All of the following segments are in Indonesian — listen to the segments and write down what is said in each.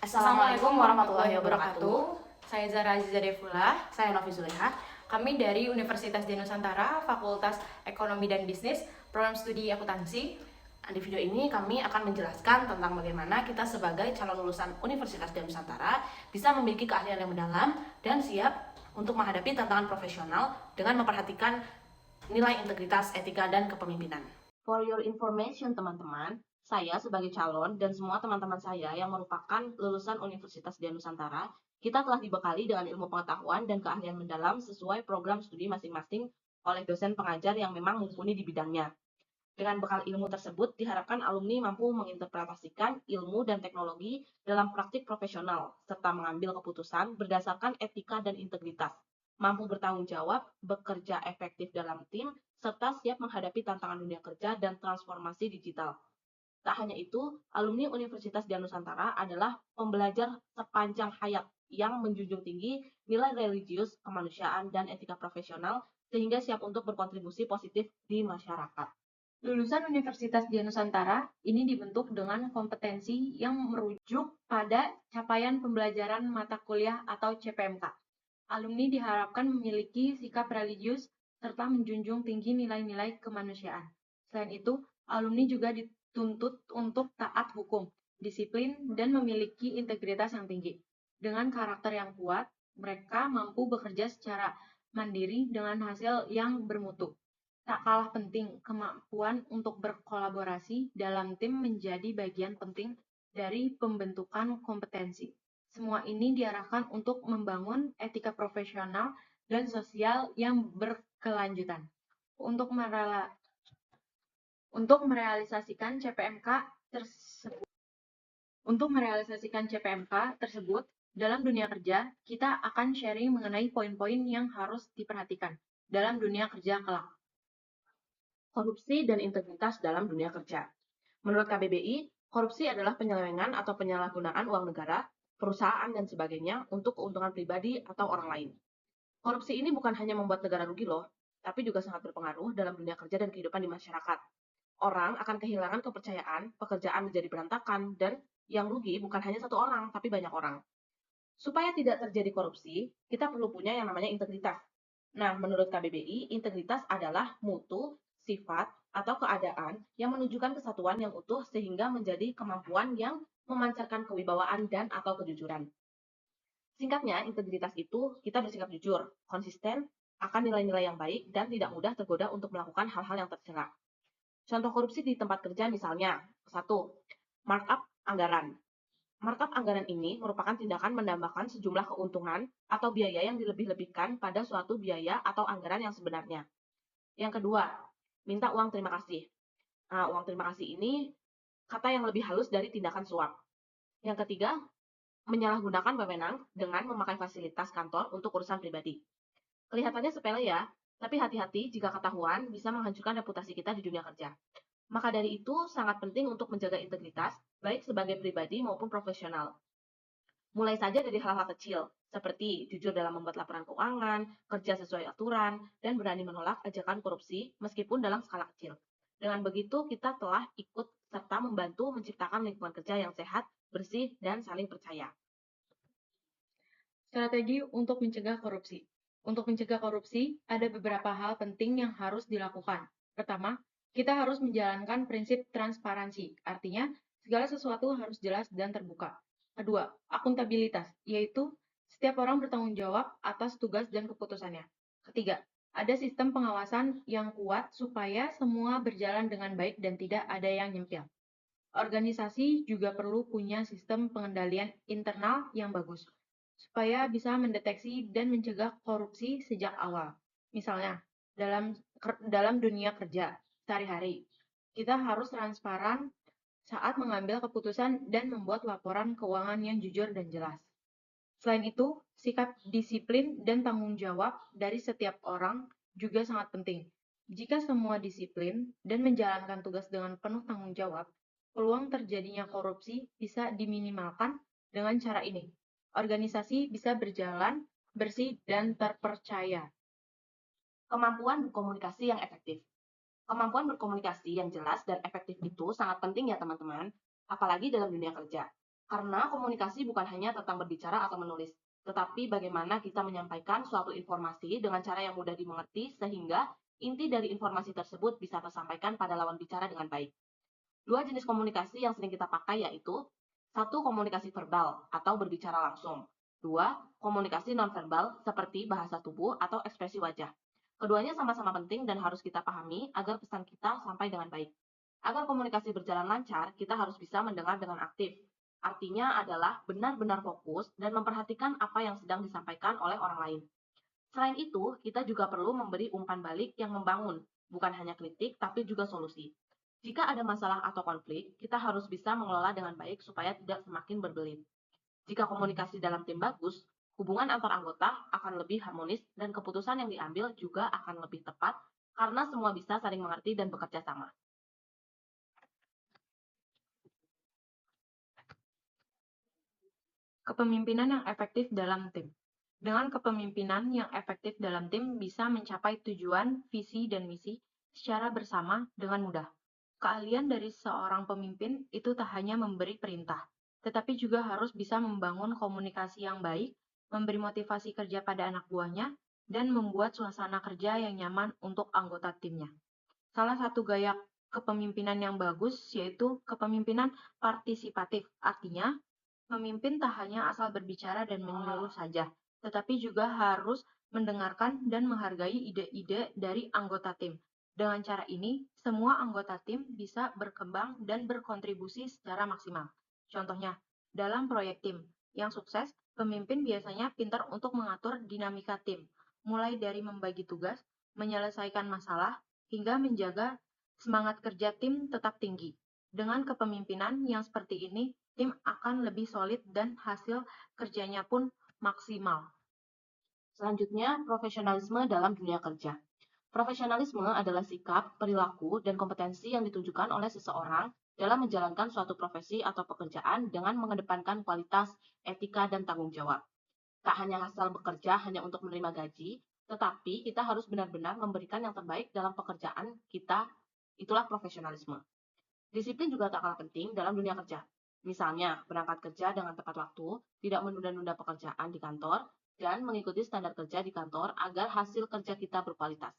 Assalamualaikum warahmatullahi wabarakatuh. Saya Zara Aziza Devula. Saya Novi Zuleha. Kami dari Universitas di Nusantara, Fakultas Ekonomi dan Bisnis, Program Studi Akuntansi. Di video ini kami akan menjelaskan tentang bagaimana kita sebagai calon lulusan Universitas di Nusantara bisa memiliki keahlian yang mendalam dan siap untuk menghadapi tantangan profesional dengan memperhatikan nilai integritas, etika, dan kepemimpinan. For your information, teman-teman, saya sebagai calon dan semua teman-teman saya yang merupakan lulusan Universitas Dian Nusantara, kita telah dibekali dengan ilmu pengetahuan dan keahlian mendalam sesuai program studi masing-masing oleh dosen pengajar yang memang mumpuni di bidangnya. Dengan bekal ilmu tersebut, diharapkan alumni mampu menginterpretasikan ilmu dan teknologi dalam praktik profesional, serta mengambil keputusan berdasarkan etika dan integritas, mampu bertanggung jawab, bekerja efektif dalam tim, serta siap menghadapi tantangan dunia kerja dan transformasi digital. Tak hanya itu, alumni Universitas Dian Nusantara adalah pembelajar sepanjang hayat yang menjunjung tinggi nilai religius, kemanusiaan, dan etika profesional sehingga siap untuk berkontribusi positif di masyarakat. Lulusan Universitas di Nusantara ini dibentuk dengan kompetensi yang merujuk pada capaian pembelajaran mata kuliah atau CPMK. Alumni diharapkan memiliki sikap religius serta menjunjung tinggi nilai-nilai kemanusiaan. Selain itu, alumni juga dituntut untuk taat hukum, disiplin, dan memiliki integritas yang tinggi. Dengan karakter yang kuat, mereka mampu bekerja secara mandiri dengan hasil yang bermutu. Tak kalah penting, kemampuan untuk berkolaborasi dalam tim menjadi bagian penting dari pembentukan kompetensi. Semua ini diarahkan untuk membangun etika profesional dan sosial yang berkelanjutan. Untuk merealisasikan CPMK tersebut, dalam dunia kerja, kita akan sharing mengenai poin-poin yang harus diperhatikan dalam dunia kerja kelak. Korupsi dan integritas dalam dunia kerja. Menurut KBBI, korupsi adalah penyelewengan atau penyalahgunaan uang negara, perusahaan, dan sebagainya untuk keuntungan pribadi atau orang lain. Korupsi ini bukan hanya membuat negara rugi loh, tapi juga sangat berpengaruh dalam dunia kerja dan kehidupan di masyarakat. Orang akan kehilangan kepercayaan, pekerjaan menjadi berantakan, dan yang rugi bukan hanya satu orang, tapi banyak orang. Supaya tidak terjadi korupsi, kita perlu punya yang namanya integritas. Nah, menurut KBBI, integritas adalah mutu, sifat, atau keadaan yang menunjukkan kesatuan yang utuh sehingga menjadi kemampuan yang memancarkan kewibawaan dan atau kejujuran. Singkatnya, integritas itu kita bersikap jujur, konsisten, akan nilai-nilai yang baik, dan tidak mudah tergoda untuk melakukan hal-hal yang tercela. Contoh korupsi di tempat kerja misalnya, 1. Markup anggaran. Markup anggaran ini merupakan tindakan menambahkan sejumlah keuntungan atau biaya yang dilebih-lebihkan pada suatu biaya atau anggaran yang sebenarnya. Yang kedua, minta uang terima kasih. Nah, uang terima kasih ini kata yang lebih halus dari tindakan suap. Yang ketiga, menyalahgunakan wewenang dengan memakai fasilitas kantor untuk urusan pribadi. Kelihatannya sepele ya, tapi hati-hati jika ketahuan bisa menghancurkan reputasi kita di dunia kerja. Maka dari itu, sangat penting untuk menjaga integritas, baik sebagai pribadi maupun profesional. Mulai saja dari hal-hal kecil, seperti jujur dalam membuat laporan keuangan, kerja sesuai aturan, dan berani menolak ajakan korupsi meskipun dalam skala kecil. Dengan begitu, kita telah ikut serta membantu menciptakan lingkungan kerja yang sehat, bersih, dan saling percaya. Strategi untuk mencegah korupsi. Untuk mencegah korupsi, ada beberapa hal penting yang harus dilakukan. Pertama, kita harus menjalankan prinsip transparansi, artinya segala sesuatu harus jelas dan terbuka. Kedua, akuntabilitas, yaitu setiap orang bertanggung jawab atas tugas dan keputusannya. Ketiga, ada sistem pengawasan yang kuat supaya semua berjalan dengan baik dan tidak ada yang nyempil. Organisasi juga perlu punya sistem pengendalian internal yang bagus, supaya bisa mendeteksi dan mencegah korupsi sejak awal. Misalnya, dalam dunia kerja sehari-hari, kita harus transparan saat mengambil keputusan dan membuat laporan keuangan yang jujur dan jelas. Selain itu, sikap disiplin dan tanggung jawab dari setiap orang juga sangat penting. Jika semua disiplin dan menjalankan tugas dengan penuh tanggung jawab, peluang terjadinya korupsi bisa diminimalkan dengan cara ini. Organisasi bisa berjalan bersih dan terpercaya. Kemampuan berkomunikasi yang efektif. Kemampuan berkomunikasi yang jelas dan efektif itu sangat penting ya teman-teman, apalagi dalam dunia kerja. Karena komunikasi bukan hanya tentang berbicara atau menulis, tetapi bagaimana kita menyampaikan suatu informasi dengan cara yang mudah dimengerti sehingga inti dari informasi tersebut bisa tersampaikan pada lawan bicara dengan baik. Dua jenis komunikasi yang sering kita pakai yaitu satu, komunikasi verbal atau berbicara langsung. Dua, komunikasi nonverbal seperti bahasa tubuh atau ekspresi wajah. Keduanya sama-sama penting dan harus kita pahami agar pesan kita sampai dengan baik. Agar komunikasi berjalan lancar, kita harus bisa mendengar dengan aktif. Artinya adalah benar-benar fokus dan memperhatikan apa yang sedang disampaikan oleh orang lain. Selain itu, kita juga perlu memberi umpan balik yang membangun, bukan hanya kritik, tapi juga solusi. Jika ada masalah atau konflik, kita harus bisa mengelola dengan baik supaya tidak semakin berbelit. Jika komunikasi dalam tim bagus, hubungan antar anggota akan lebih harmonis dan keputusan yang diambil juga akan lebih tepat karena semua bisa saling mengerti dan bekerja sama. Kepemimpinan yang efektif dalam tim. Dengan kepemimpinan yang efektif dalam tim bisa mencapai tujuan, visi, dan misi secara bersama dengan mudah. Keahlian dari seorang pemimpin itu tak hanya memberi perintah, tetapi juga harus bisa membangun komunikasi yang baik, memberi motivasi kerja pada anak buahnya, dan membuat suasana kerja yang nyaman untuk anggota timnya. Salah satu gaya kepemimpinan yang bagus yaitu kepemimpinan partisipatif. Artinya, pemimpin tak hanya asal berbicara dan menyuruh saja, tetapi juga harus mendengarkan dan menghargai ide-ide dari anggota tim. Dengan cara ini, semua anggota tim bisa berkembang dan berkontribusi secara maksimal. Contohnya, dalam proyek tim yang sukses, pemimpin biasanya pintar untuk mengatur dinamika tim, mulai dari membagi tugas, menyelesaikan masalah, hingga menjaga semangat kerja tim tetap tinggi. Dengan kepemimpinan yang seperti ini, tim akan lebih solid dan hasil kerjanya pun maksimal. Selanjutnya, profesionalisme dalam dunia kerja. Profesionalisme adalah sikap, perilaku, dan kompetensi yang ditunjukkan oleh seseorang dalam menjalankan suatu profesi atau pekerjaan dengan mengedepankan kualitas, etika, dan tanggung jawab. Tak hanya asal bekerja hanya untuk menerima gaji, tetapi kita harus benar-benar memberikan yang terbaik dalam pekerjaan kita. Itulah profesionalisme. Disiplin juga tak kalah penting dalam dunia kerja. Misalnya, berangkat kerja dengan tepat waktu, tidak menunda-nunda pekerjaan di kantor, dan mengikuti standar kerja di kantor agar hasil kerja kita berkualitas.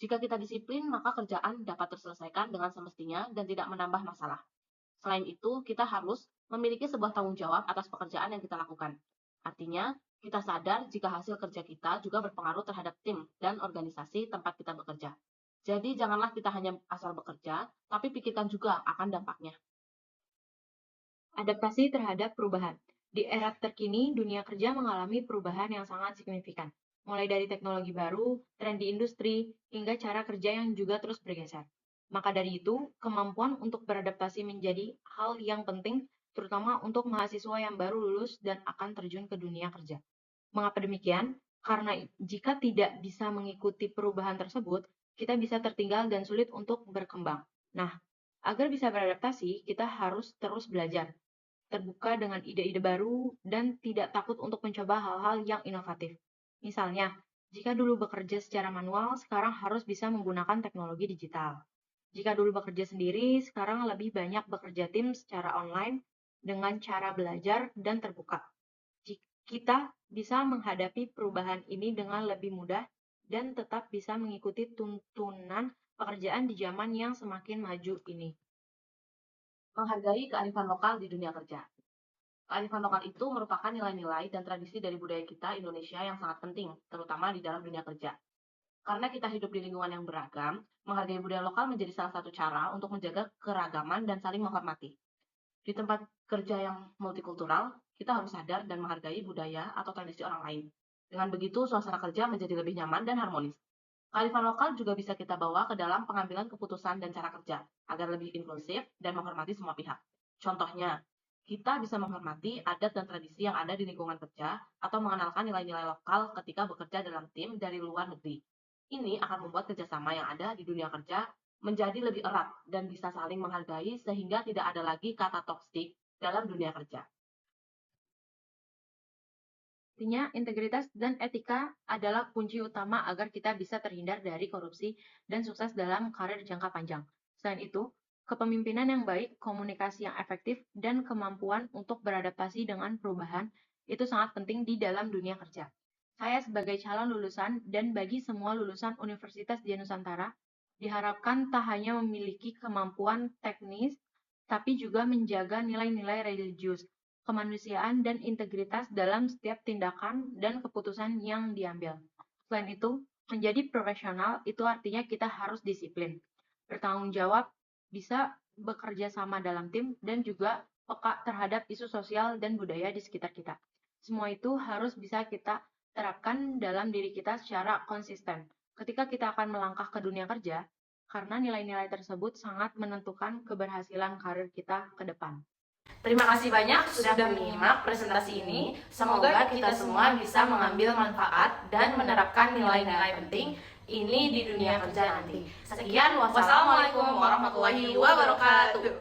Jika kita disiplin, maka kerjaan dapat terselesaikan dengan semestinya dan tidak menambah masalah. Selain itu, kita harus memiliki sebuah tanggung jawab atas pekerjaan yang kita lakukan. Artinya, kita sadar jika hasil kerja kita juga berpengaruh terhadap tim dan organisasi tempat kita bekerja. Jadi, janganlah kita hanya asal bekerja, tapi pikirkan juga akan dampaknya. Adaptasi terhadap perubahan. Di era terkini, dunia kerja mengalami perubahan yang sangat signifikan, mulai dari teknologi baru, tren di industri, hingga cara kerja yang juga terus bergeser. Maka dari itu, kemampuan untuk beradaptasi menjadi hal yang penting, terutama untuk mahasiswa yang baru lulus dan akan terjun ke dunia kerja. Mengapa demikian? Karena jika tidak bisa mengikuti perubahan tersebut, kita bisa tertinggal dan sulit untuk berkembang. Nah, agar bisa beradaptasi, kita harus terus belajar, terbuka dengan ide-ide baru, dan tidak takut untuk mencoba hal-hal yang inovatif. Misalnya, jika dulu bekerja secara manual, sekarang harus bisa menggunakan teknologi digital. Jika dulu bekerja sendiri, sekarang lebih banyak bekerja tim secara online dengan cara belajar dan terbuka. Kita bisa menghadapi perubahan ini dengan lebih mudah dan tetap bisa mengikuti tuntunan pekerjaan di zaman yang semakin maju ini. Menghargai kearifan lokal di dunia kerja. Kearifan lokal itu merupakan nilai-nilai dan tradisi dari budaya kita Indonesia yang sangat penting, terutama di dalam dunia kerja. Karena kita hidup di lingkungan yang beragam, menghargai budaya lokal menjadi salah satu cara untuk menjaga keragaman dan saling menghormati. Di tempat kerja yang multikultural, kita harus sadar dan menghargai budaya atau tradisi orang lain. Dengan begitu, suasana kerja menjadi lebih nyaman dan harmonis. Kearifan lokal juga bisa kita bawa ke dalam pengambilan keputusan dan cara kerja, agar lebih inklusif dan menghormati semua pihak. Contohnya, kita bisa menghormati adat dan tradisi yang ada di lingkungan kerja atau mengenalkan nilai-nilai lokal ketika bekerja dalam tim dari luar negeri. Ini akan membuat kerjasama yang ada di dunia kerja menjadi lebih erat dan bisa saling menghargai sehingga tidak ada lagi kata toksik dalam dunia kerja. Artinya, integritas dan etika adalah kunci utama agar kita bisa terhindar dari korupsi dan sukses dalam karir jangka panjang. Selain itu, Kepemimpinan yang baik, komunikasi yang efektif, dan kemampuan untuk beradaptasi dengan perubahan itu sangat penting di dalam dunia kerja. Saya sebagai calon lulusan dan bagi semua lulusan universitas di Nusantara, diharapkan tak hanya memiliki kemampuan teknis, tapi juga menjaga nilai-nilai religius, kemanusiaan, dan integritas dalam setiap tindakan dan keputusan yang diambil. Selain itu, menjadi profesional itu artinya kita harus disiplin, bertanggung jawab, bisa bekerja sama dalam tim, dan juga peka terhadap isu sosial dan budaya di sekitar kita. Semua itu harus bisa kita terapkan dalam diri kita secara konsisten. Ketika kita akan melangkah ke dunia kerja, karena nilai-nilai tersebut sangat menentukan keberhasilan karir kita ke depan. Terima kasih banyak sudah menyimak presentasi ini. Semoga kita semua bisa mengambil manfaat dan menerapkan nilai-nilai penting ini di dunia kerja nanti. Sekian, wassalamualaikum warahmatullahi wabarakatuh.